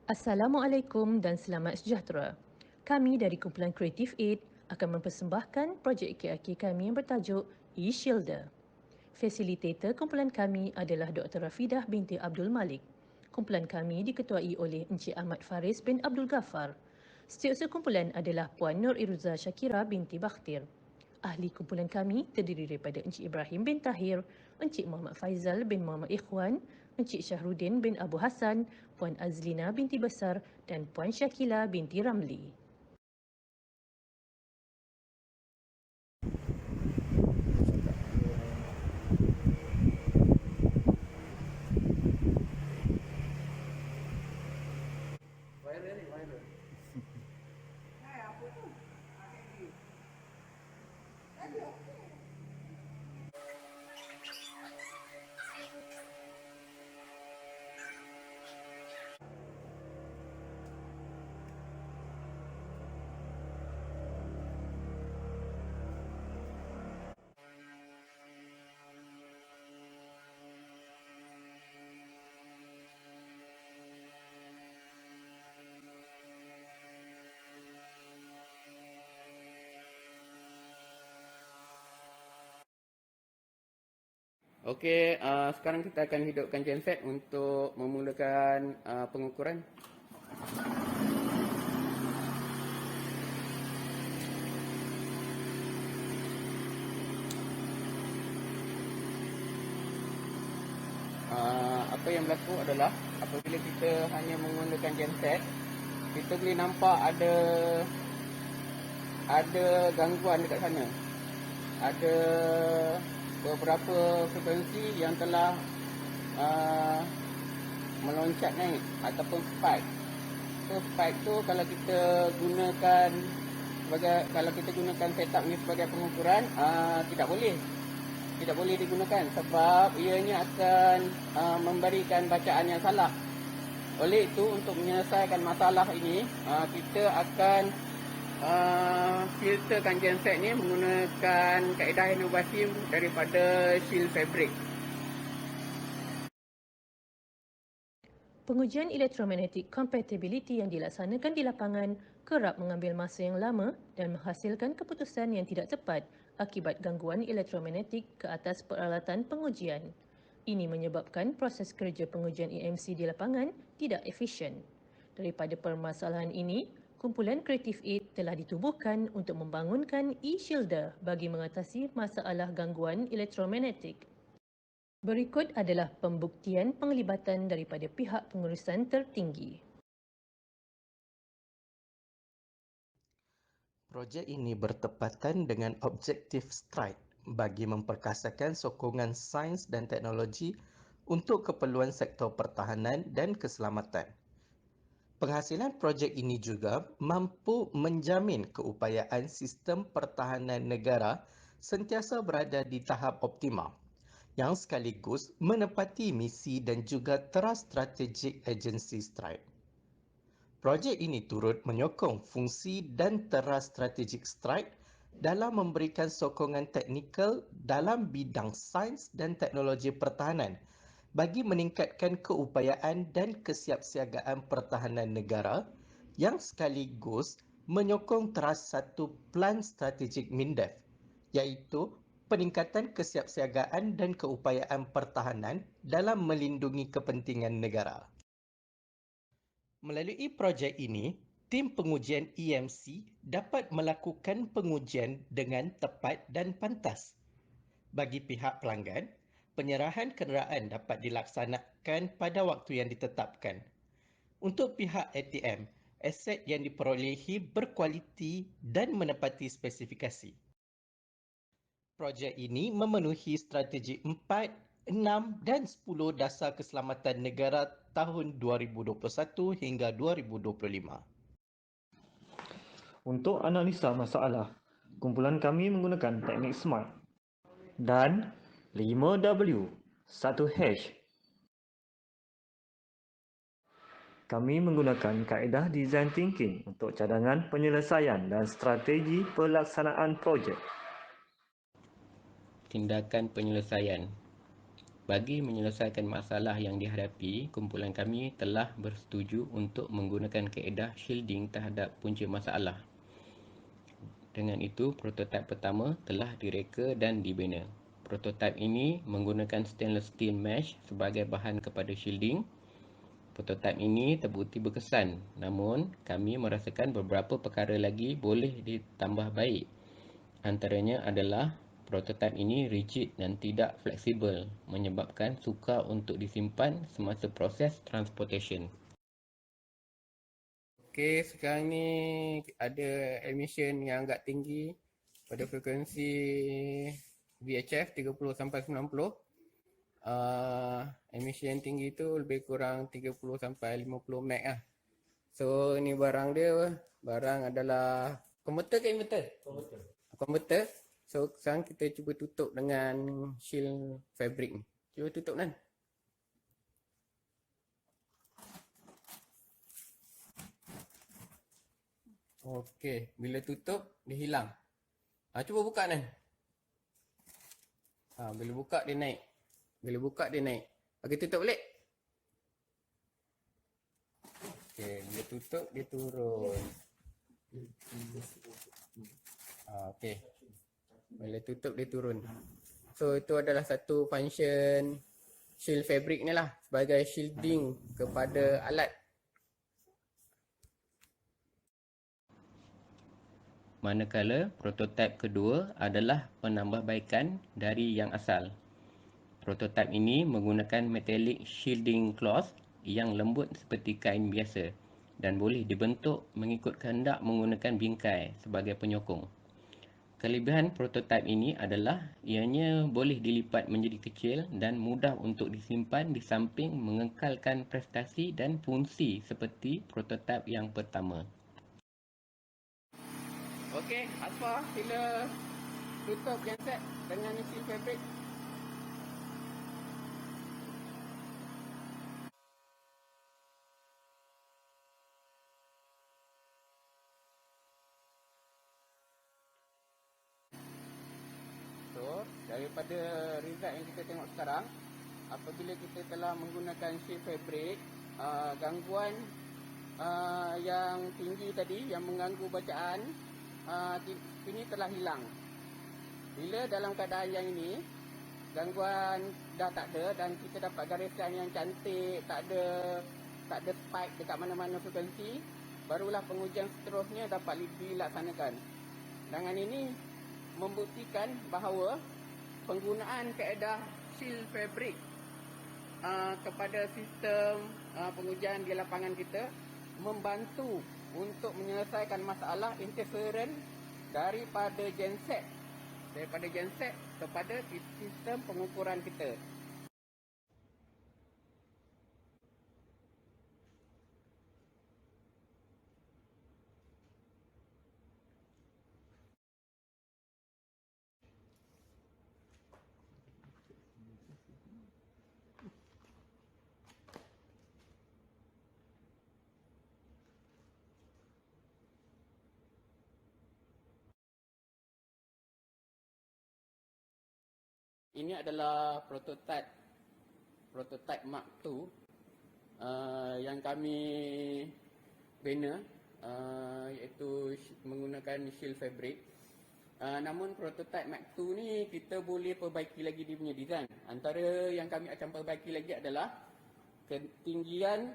Assalamualaikum dan selamat sejahtera. Kami dari kumpulan Creative Aid akan mempersembahkan projek KRK kami yang bertajuk eShielder. Fasilitator kumpulan kami adalah Dr. Rafidah binti Abdul Malik. Kumpulan kami diketuai oleh Encik Ahmad Faris bin Abdul Ghaffar. Setiausaha kumpulan adalah Puan Nur Iruza Syakira binti Bakhtir. Ahli kumpulan kami terdiri daripada Encik Ibrahim bin Tahir, Encik Muhammad Faizal bin Muhammad Ikhwan, Encik Syahrudin bin Abu Hassan, Puan Azlina binti Besar dan Puan Syakila binti Ramli. Okey, sekarang kita akan hidupkan genset untuk memulakan pengukuran. Apa yang berlaku adalah apabila kita hanya menggunakan genset, kita boleh nampak ada gangguan dekat sana. Ada beberapa frekuensi yang telah meloncat naik ataupun spike. So spike tu kalau kita gunakan setup ni sebagai pengukuran, tidak boleh digunakan sebab ianya akan memberikan bacaan yang salah. Oleh itu, untuk menyelesaikan masalah ini, kita akan filterkan genset ni menggunakan kaedah inovasi daripada shield fabric. Pengujian elektromagnetic compatibility yang dilaksanakan di lapangan kerap mengambil masa yang lama dan menghasilkan keputusan yang tidak tepat akibat gangguan elektromagnetik ke atas peralatan pengujian. Ini menyebabkan proses kerja pengujian EMC di lapangan tidak efisien. Daripada permasalahan ini, kumpulan Creative Aid telah ditubuhkan untuk membangunkan eShielder bagi mengatasi masalah gangguan elektromagnetik. Berikut adalah pembuktian penglibatan daripada pihak pengurusan tertinggi. Projek ini bertepatan dengan objektif STRIDE bagi memperkasakan sokongan sains dan teknologi untuk keperluan sektor pertahanan dan keselamatan. Penghasilan projek ini juga mampu menjamin keupayaan sistem pertahanan negara sentiasa berada di tahap optimal, yang sekaligus menepati misi dan juga teras strategik agensi STRIDE. Projek ini turut menyokong fungsi dan teras strategik STRIDE dalam memberikan sokongan teknikal dalam bidang sains dan teknologi pertahanan bagi meningkatkan keupayaan dan kesiapsiagaan pertahanan negara yang sekaligus menyokong teras satu plan strategik MINDEF, iaitu peningkatan kesiapsiagaan dan keupayaan pertahanan dalam melindungi kepentingan negara. Melalui projek ini, tim pengujian EMC dapat melakukan pengujian dengan tepat dan pantas. Bagi pihak pelanggan, penyerahan kenderaan dapat dilaksanakan pada waktu yang ditetapkan. Untuk pihak ATM, aset yang diperolehi berkualiti dan menepati spesifikasi. Projek ini memenuhi strategi 4, 6 dan 10 dasar keselamatan negara tahun 2021 hingga 2025. Untuk analisa masalah, kumpulan kami menggunakan teknik SMART dan 5W, 1H. Kami menggunakan kaedah design thinking untuk cadangan penyelesaian dan strategi pelaksanaan projek. Tindakan penyelesaian. Bagi menyelesaikan masalah yang dihadapi, kumpulan kami telah bersetuju untuk menggunakan kaedah shielding terhadap punca masalah. Dengan itu, prototipe pertama telah direka dan dibina. Prototipe ini menggunakan stainless steel mesh sebagai bahan kepada shielding. Prototipe ini terbukti berkesan, namun kami merasakan beberapa perkara lagi boleh ditambah baik. Antaranya adalah prototipe ini rigid dan tidak fleksibel, menyebabkan sukar untuk disimpan semasa proses transportation. Okey, sekarang ni ada emission yang agak tinggi pada frekuensi VHF 30 sampai 90. Emission tinggi tu lebih kurang 30 sampai 50 meg lah. So ni barang dia, barang adalah konverter ke inverter? Konverter. So sekarang kita cuba tutup dengan shield fabric ni. Cuba tutup kan. Okey, bila tutup dia hilang. Cuba buka kan. Bila buka dia naik. Bila buka dia naik. Bagi tutup balik. Okey, bila tutup dia turun. Okey. Bila tutup dia turun. So itu adalah satu function shield fabric ni lah sebagai shielding kepada alat. Manakala prototipe kedua adalah penambahbaikan dari yang asal. Prototipe ini menggunakan metallic shielding cloth yang lembut seperti kain biasa dan boleh dibentuk mengikut kehendak menggunakan bingkai sebagai penyokong. Kelebihan prototipe ini adalah ianya boleh dilipat menjadi kecil dan mudah untuk disimpan di samping mengekalkan prestasi dan fungsi seperti prototipe yang pertama. Okey, Asfar, sila tutup genset dengan shield fabric. So, daripada result yang kita tengok sekarang, apabila kita telah menggunakan shield fabric, gangguan yang tinggi tadi yang mengganggu bacaan ini telah hilang. Bila dalam keadaan yang ini gangguan dah tak ada dan kita dapat garisan yang cantik, tak ada spike dekat mana-mana frekuensi, barulah pengujian seterusnya dapat dilaksanakan. Dengan ini membuktikan bahawa penggunaan kaedah shield fabric kepada sistem pengujian di lapangan kita membantu untuk menyelesaikan masalah interference daripada genset kepada sistem pengukuran kita. Ini adalah prototipe Mark II yang kami bina, iaitu menggunakan shield fabric. Namun prototipe Mark II ni kita boleh perbaiki lagi dia punya design. Antara yang kami akan perbaiki lagi adalah ketinggian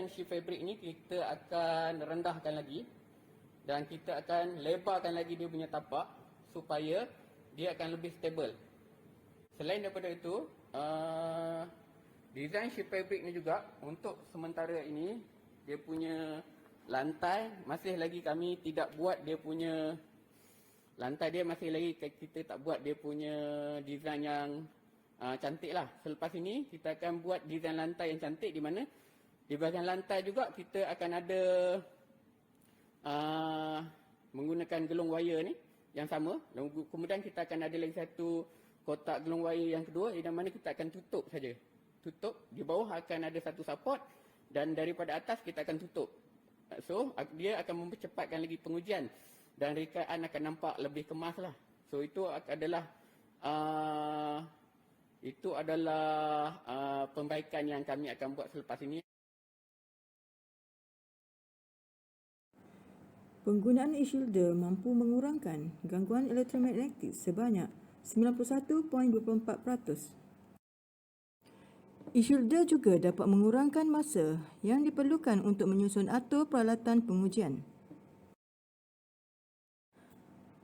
shield fabric ni kita akan rendahkan lagi dan kita akan lebarkan lagi dia punya tapak supaya dia akan lebih stable. Selain daripada itu, design shield fabric ni juga untuk sementara ini dia punya lantai masih lagi kami tidak buat dia punya lantai dia masih lagi kita tak buat dia punya design yang cantik lah. Selepas ini kita akan buat design lantai yang cantik di mana di bahagian lantai juga kita akan ada menggunakan gelung wire ni yang sama. Kemudian kita akan ada lagi satu kotak gelung wire yang kedua di mana kita akan tutup saja. Tutup, di bawah akan ada satu support dan daripada atas kita akan tutup. So, dia akan mempercepatkan lagi pengujian dan rekaan akan nampak lebih kemas lah. So, itu adalah itu adalah pembaikan yang kami akan buat selepas ini. Penggunaan e-shieldar mampu mengurangkan gangguan elektromagnetik sebanyak 91.24%. E-shieldar juga dapat mengurangkan masa yang diperlukan untuk menyusun atur peralatan pengujian.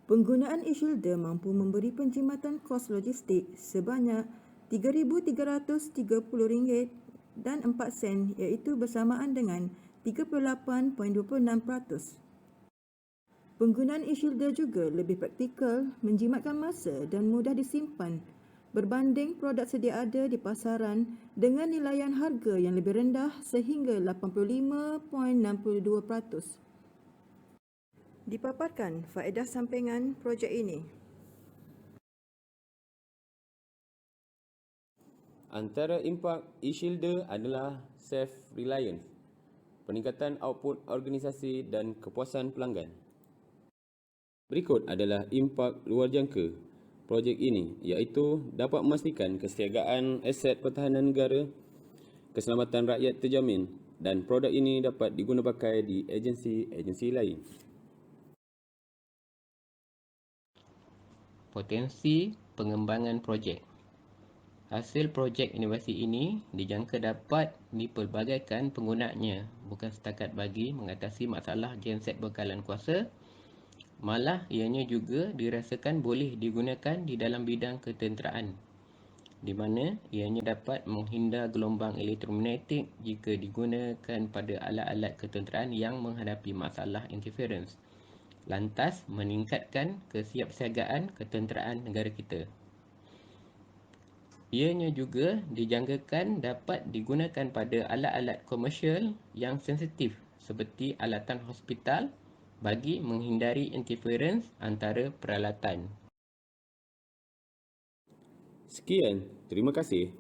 Penggunaan e-shieldar mampu memberi penjimatan kos logistik sebanyak RM3,330 dan 4 sen, iaitu bersamaan dengan 38.26%. Penggunaan e-shieldar juga lebih praktikal, menjimatkan masa dan mudah disimpan berbanding produk sedia ada di pasaran dengan nilaian harga yang lebih rendah sehingga 85.62%. Dipaparkan faedah sampingan projek ini. Antara impak e-shieldar adalah self-reliance, peningkatan output organisasi dan kepuasan pelanggan. Berikut adalah impak luar jangka projek ini, iaitu dapat memastikan kesiagaan aset pertahanan negara, keselamatan rakyat terjamin dan produk ini dapat diguna pakai di agensi-agensi lain. Potensi pengembangan projek. Hasil projek inovasi ini dijangka dapat dipelbagaikan penggunaannya, bukan setakat bagi mengatasi masalah genset bekalan kuasa, malah ianya juga dirasakan boleh digunakan di dalam bidang ketenteraan, di mana ianya dapat menghindar gelombang elektromagnetik jika digunakan pada alat-alat ketenteraan yang menghadapi masalah interference, lantas meningkatkan kesiapsiagaan ketenteraan negara kita. Ianya juga dijangkakan dapat digunakan pada alat-alat komersial yang sensitif seperti alatan hospital bagi menghindari interference antara peralatan. Sekian, terima kasih.